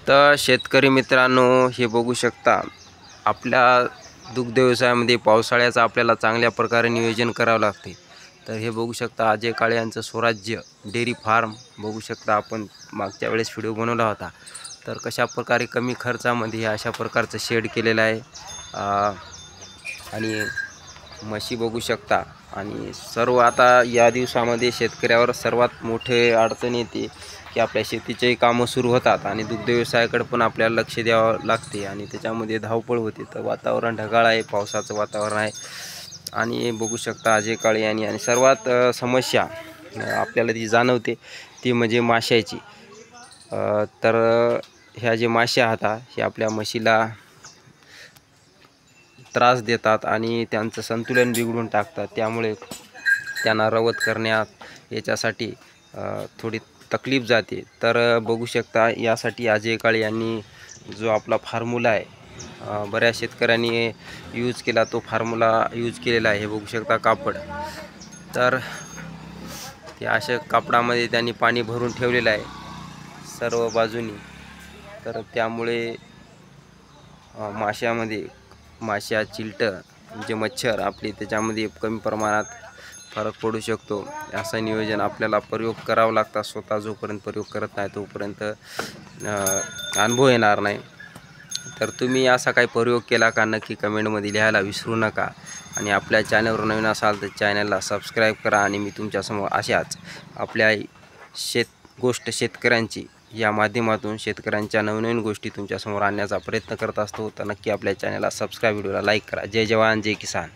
तर शेतकरी मित्रांनो, हे बघू शकता आपल्या दुग्ध व्यवसायामध्ये पावसाळ्याचं आपल्याला चांगल्या प्रकारे नियोजन करावं लागते। तर हे बघू शकता अजय काळे यांचं स्वराज्य डेअरी फार्म बघू शकता। आपण मागच्या वेळेस व्हिडिओ बनवला होता। तर कशा प्रकारे कमी खर्चामध्ये अशा प्रकारचं शेड केलेलं आहे आणि म्हशी बघू शकता। आणि सर्व आता या दिवसामध्ये शेतकऱ्यावर सर्वात मोठे अडचण येते की आपल्या शेतीचे कामं सुरू होतात आणि दुग्ध व्यवसायाकडे पण आपल्याला लक्ष द्यावं लागते आणि त्याच्यामध्ये धावपळ होते। तर वातावरण ढगाळ आहे, पावसाचं वातावरण आहे आणि बघू शकता अजय काळे यांनी आणि सर्वात समस्या आपल्याला ती जाणवते ती म्हणजे माशाची। तर ह्या जे मासे आहेत हे आपल्या म्हशीला त्रास देतात आणि त्यांचं संतुलन बिघडून टाकतात। त्यामुळे त्यांना रवत करण्यात याच्यासाठी थोडी तकलीफ जाते। तर बघू शकता यासाठी अजय काळे यांनी जो आपला फॉर्म्युला आहे बऱ्याच शेतकऱ्यांनी यूज केला, तो फॉर्म्युला यूज केलेला आहे। हे बघू शकता कापड, तर ते अशा कापडामध्ये त्यांनी पाणी भरून ठेवलेलं आहे सर्व बाजूनी। तर त्यामुळे माशामध्ये माशा चिलटं जे मच्छर आपले त्याच्यामध्ये कमी प्रमाणात फरक पडू शकतो। असं नियोजन आपल्याला प्रयोग करावा लागतात। स्वतः जोपर्यंत प्रयोग करत नाही तोपर्यंत अनुभव येणार नाही। तर तुम्ही असा काही प्रयोग केला का नक्की कमेंटमध्ये लिहायला विसरू नका आणि आपल्या चॅनलवर नवीन असाल तर चॅनलला सबस्क्राईब करा। आणि मी तुमच्यासमोर अशाच आपल्या शेतकऱ्यांची या माध्यमातून शेतकऱ्यांच्या नवनवीन गोष्टी तुमच्यासमोर आणण्याचा प्रयत्न करत असतो। तर नक्की आपल्या चॅनलला सबस्क्राईब, व्हिडिओला लाईक करा। जय जवान जय किसान।